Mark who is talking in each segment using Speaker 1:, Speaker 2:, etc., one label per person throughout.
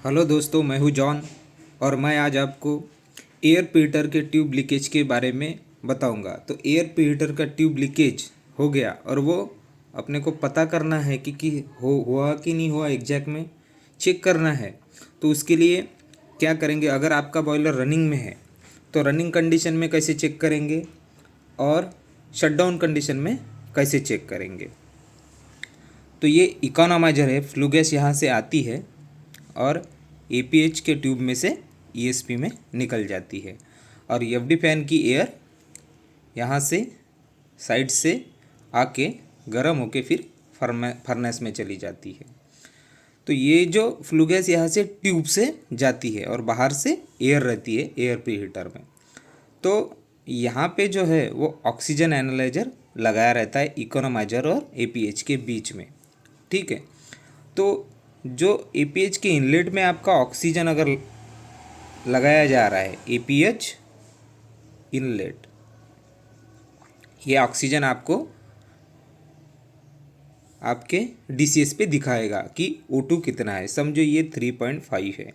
Speaker 1: Hello दोस्तों, मैं हूं जॉन और मैं आज आपको एयर पीटर के ट्यूब लीकेज के बारे में बताऊंगा। तो एयर पीटर का ट्यूब लीकेज हो गया और वो अपने को पता करना है कि हुआ कि नहीं हुआ, एग्जैक्ट में चेक करना है। तो उसके लिए क्या करेंगे, अगर आपका बॉयलर रनिंग में है तो रनिंग कंडीशन में कैसे चेक करेंगे और शटडाउन कंडीशन में कैसे चेक करेंगे। तो ये इकोनोमाइजर है, फ्लू गैस यहाँ से आती है और एपीएच के ट्यूब में से ईएसपी में निकल जाती है और एफडी फैन की एयर यहाँ से साइड से आके गर्म होके फिर फर्नेस में चली जाती है। तो ये जो फ्लू गैस यहाँ से ट्यूब से जाती है और बाहर से एयर रहती है एयर प्रीहीटर में। तो यहाँ पे जो है वो ऑक्सीजन एनालाइजर लगाया रहता है इकोनोमाइजर और एपीएच के बीच में। ठीक है, तो जो एपीएच के इनलेट में आपका ऑक्सीजन अगर लगाया जा रहा है, एपीएच इनलेट, ये ऑक्सीजन आपको आपके डीसीएस पे दिखाएगा कि O2 कितना है। समझो ये 3.5 है।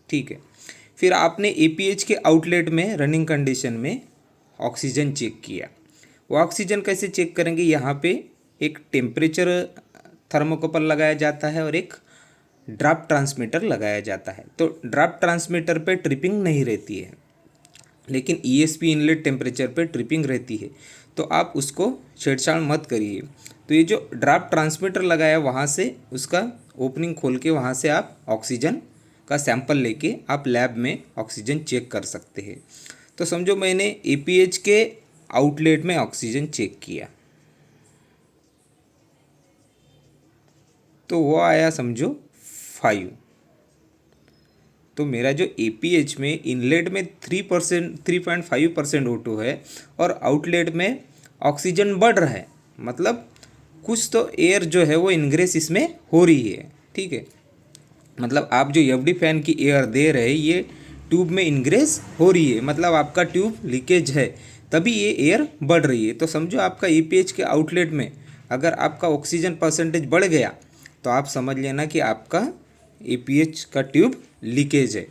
Speaker 1: ठीक है, फिर आपने एपीएच के आउटलेट में रनिंग कंडीशन में ऑक्सीजन चेक किया। वो ऑक्सीजन कैसे चेक करेंगे, यहाँ पे एक टेम्परेचर थर्मोकपल लगाया जाता है और एक ड्राफ्ट ट्रांसमीटर लगाया जाता है। तो ड्राफ्ट ट्रांसमीटर पे ट्रिपिंग नहीं रहती है, लेकिन ईएसपी इनलेट टेम्परेचर पे ट्रिपिंग रहती है। तो आप उसको छेड़छाड़ मत करिए। तो ये जो ड्राफ्ट ट्रांसमीटर लगाया वहाँ से उसका ओपनिंग खोल के वहाँ से आप ऑक्सीजन का सैंपल लेके आप लैब में ऑक्सीजन चेक कर सकते हैं। तो समझो मैंने एपीएच के आउटलेट में ऑक्सीजन चेक किया, तो वो आया समझो 5। तो मेरा जो एपीएच में इनलेट में 3.5% O2 है और आउटलेट में ऑक्सीजन बढ़ रहा है, मतलब कुछ तो एयर जो है वो इनग्रेस इसमें हो रही है। ठीक है, मतलब आप जो एफडी फैन की एयर दे रहे हैं ये ट्यूब में इनग्रेस हो रही है, मतलब आपका ट्यूब लीकेज है, तभी ये एयर बढ़ रही है। तो समझो आपका ईपीएच के आउटलेट में अगर आपका ऑक्सीजन परसेंटेज बढ़ गया तो आप समझ लेना कि आपका ईपीएच का ट्यूब लीकेज है।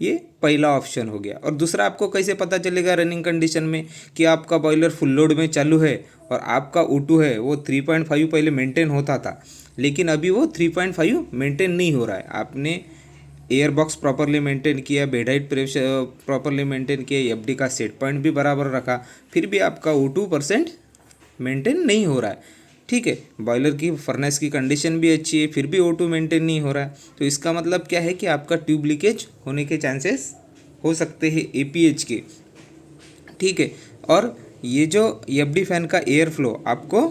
Speaker 1: ये पहला ऑप्शन हो गया। और दूसरा, आपको कैसे पता चलेगा रनिंग कंडीशन में कि आपका बॉयलर फुल लोड में चालू है और आपका O2 है वो 3.5 पहले मेंटेन होता था, लेकिन अभी वो 3.5 मेंटेन नहीं हो रहा है। आपने एयर बॉक्स प्रॉपरली मेंटेन किया, bed height pressure properly maintain किया, एफडी का सेट पॉइंट भी बराबर रखा, फिर भी आपका O2% मेंटेन नहीं हो रहा है। ठीक है, बॉयलर की फर्नेस की कंडीशन भी अच्छी है, फिर भी O2 मेंटेन नहीं हो रहा है। तो इसका मतलब क्या है कि आपका ट्यूब लीकेज होने के चांसेस हो सकते हैं एपीएच के। ठीक है, और ये जो एफडी फैन का एयर फ्लो आपको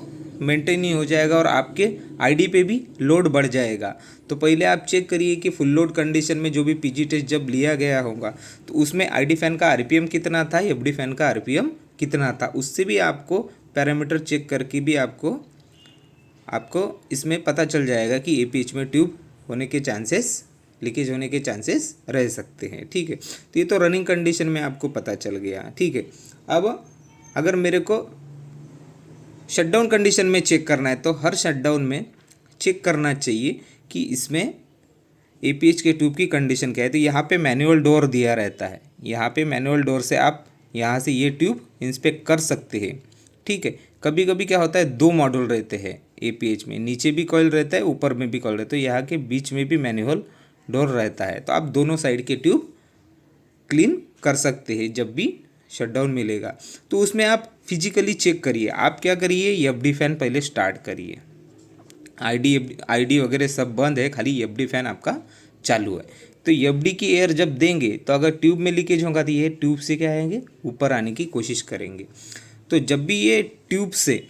Speaker 1: मेंटेन नहीं हो जाएगा और आपके आईडी पे भी लोड बढ़ जाएगा। तो पहले आप चेक करिए कि फुल लोड कंडीशन में जो भी पीजी टेस्ट जब लिया गया होगा तो उसमें आईडी फैन का आरपीएम कितना था, एफडी फैन का आरपीएम कितना था, उससे भी आपको पैरामीटर चेक करके भी आपको आपको इसमें पता चल जाएगा कि एपीएच में ट्यूब होने के चांसेस, लीकेज होने के चांसेस रह सकते हैं। ठीक है, तो ये तो रनिंग कंडीशन में आपको पता चल गया। ठीक है, अब अगर मेरे को शटडाउन कंडीशन में चेक करना है तो हर शटडाउन में चेक करना चाहिए कि इसमें एपीएच के ट्यूब की कंडीशन क्या है। तो यहाँ पे मैनुअल डोर दिया रहता है, यहाँ पे मैनुअल डोर से आप यहाँ से ये ट्यूब इंस्पेक्ट कर सकते हैं। ठीक है, कभी कभी क्या होता है, दो मॉड्यूल रहते हैं एपीएच में, नीचे भी कॉइल रहता है ऊपर में भी कॉइल रहता है, तो यहाँ के बीच में भी मैनुअल डोर रहता है। तो आप दोनों साइड के ट्यूब क्लीन कर सकते हैं जब भी शटडाउन मिलेगा। तो उसमें आप फिजिकली चेक करिए। आप क्या करिए, एफडी फैन पहले स्टार्ट करिए, आईडी वगैरह सब बंद है, खाली एफडी फैन आपका चालू है। तो एफडी की एयर जब देंगे तो अगर ट्यूब में लीकेज होगा तो ये ट्यूब से क्या आएंगे, ऊपर आने की कोशिश करेंगे। तो जब भी ये ट्यूब से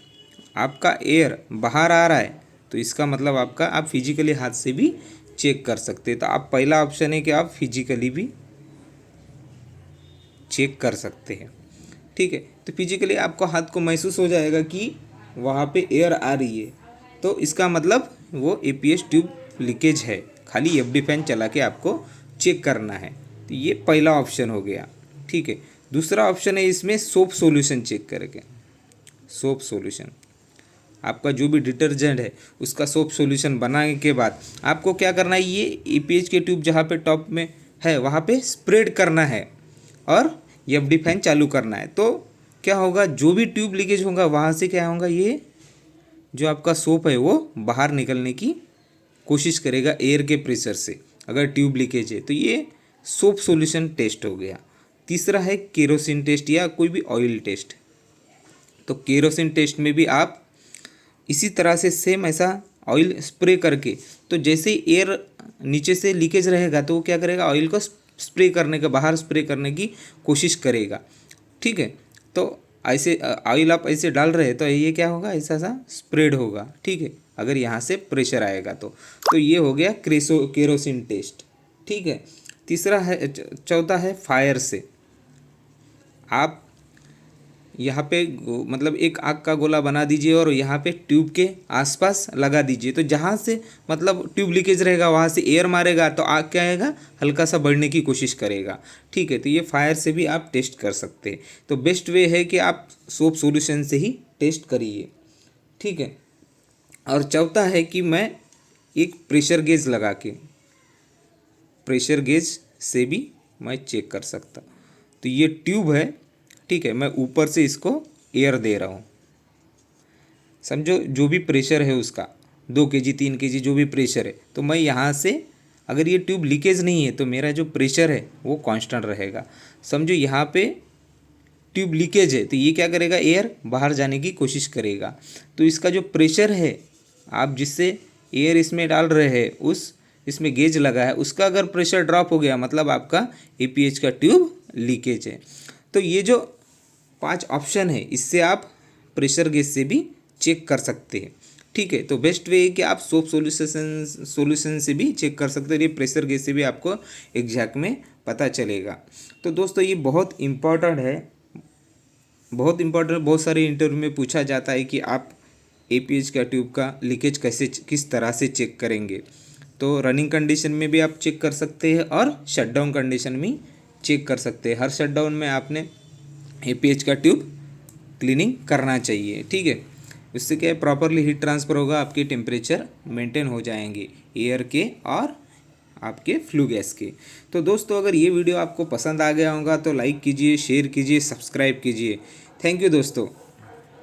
Speaker 1: आपका एयर बाहर आ रहा है तो इसका मतलब आपका आप फिजिकली हाथ से भी चेक कर सकते हैं। तो आप पहला ऑप्शन है कि आप फिजिकली भी चेक कर सकते हैं। ठीक है, तो फिजिकली आपको हाथ को महसूस हो जाएगा कि वहाँ पे एयर आ रही है, तो इसका मतलब वो एपीएच ट्यूब लीकेज है। खाली एफडी फैन चला के आपको चेक करना है। तो ये पहला ऑप्शन हो गया। ठीक है, दूसरा ऑप्शन है इसमें सोप सॉल्यूशन चेक करके। सोप सॉल्यूशन, आपका जो भी डिटर्जेंट है उसका सोप सॉल्यूशन बनाने के बाद आपको क्या करना है, ये EPH के ट्यूब जहाँ पे टॉप में है वहाँ पे स्प्रेड करना है और FD फैन चालू करना है। तो क्या होगा, जो भी ट्यूब लीकेज होगा वहाँ से क्या होगा, ये जो आपका सोप है वो बाहर निकलने की कोशिश करेगा एयर के प्रेशर से। अगर ट्यूब लीकेज है तो ये सोप सॉल्यूशन टेस्ट हो गया। तीसरा है केरोसिन टेस्ट या कोई भी ऑयल टेस्ट। तो केरोसिन टेस्ट में भी आप इसी तरह से सेम ऐसा ऑयल स्प्रे करके, तो जैसे ही एयर नीचे से लीकेज रहेगा तो वो क्या करेगा, ऑयल को स्प्रे करने का, बाहर स्प्रे करने की कोशिश करेगा। ठीक है, तो ऐसे ऑयल आप ऐसे डाल रहे हैं तो ये क्या होगा, ऐसा सा स्प्रेड होगा। ठीक है, अगर यहाँ से प्रेशर आएगा तो ये हो गया केरोसिन टेस्ट। ठीक है, तीसरा है, चौथा है फायर से। आप यहाँ पे मतलब एक आग का गोला बना दीजिए और यहाँ पे ट्यूब के आसपास लगा दीजिए। तो जहाँ से मतलब ट्यूब लीकेज रहेगा वहाँ से एयर मारेगा तो आग क्या आएगा, हल्का सा बढ़ने की कोशिश करेगा। ठीक है, तो ये फायर से भी आप टेस्ट कर सकते हैं। तो बेस्ट वे है कि आप सोप सॉल्यूशन से ही टेस्ट करिए। ठीक है, और चौथा है कि मैं एक प्रेशर गेज लगा के, प्रेशर गेज से भी मैं चेक कर सकता। तो ये ट्यूब है, ठीक है, मैं ऊपर से इसको एयर दे रहा हूँ। समझो जो भी प्रेशर है उसका 2 kg 3 kg जो भी प्रेशर है, तो मैं यहाँ से, अगर ये ट्यूब लीकेज नहीं है तो मेरा जो प्रेशर है वो कांस्टेंट रहेगा। समझो यहाँ पे ट्यूब लीकेज है तो ये क्या करेगा, एयर बाहर जाने की कोशिश करेगा। तो इसका जो प्रेशर है, आप जिससे एयर इसमें डाल रहे हैं, उस इसमें गेज लगा है, उसका अगर प्रेशर ड्रॉप हो गया मतलब आपका EPH का ट्यूब लीकेज है। तो ये जो 5 ऑप्शन है इससे आप प्रेशर गेज से भी चेक कर सकते हैं। ठीक है, तो बेस्ट वे है कि आप सोप सॉल्यूशन से भी चेक कर सकते हैं। ये प्रेशर गेज से भी आपको एग्जैक्ट में पता चलेगा। तो दोस्तों ये बहुत इम्पॉर्टेंट है, बहुत इम्पॉर्टेंट। बहुत सारे इंटरव्यू में पूछा जाता है कि आप EPH का ट्यूब का लीकेज किस तरह से चेक करेंगे। तो रनिंग कंडीशन में भी आप चेक कर सकते हैं और शटडाउन कंडीशन में चेक कर सकते हैं। हर शटडाउन में आपने EPH का ट्यूब क्लीनिंग करना चाहिए। ठीक है, इससे क्या है, प्रॉपरली हीट ट्रांसफ़र होगा, आपके टेम्परेचर मेंटेन हो जाएंगे एयर के और आपके फ्लू गैस के। तो दोस्तों अगर ये वीडियो आपको पसंद आ गया होगा तो लाइक कीजिए, शेयर कीजिए, सब्सक्राइब कीजिए। थैंक यू दोस्तों।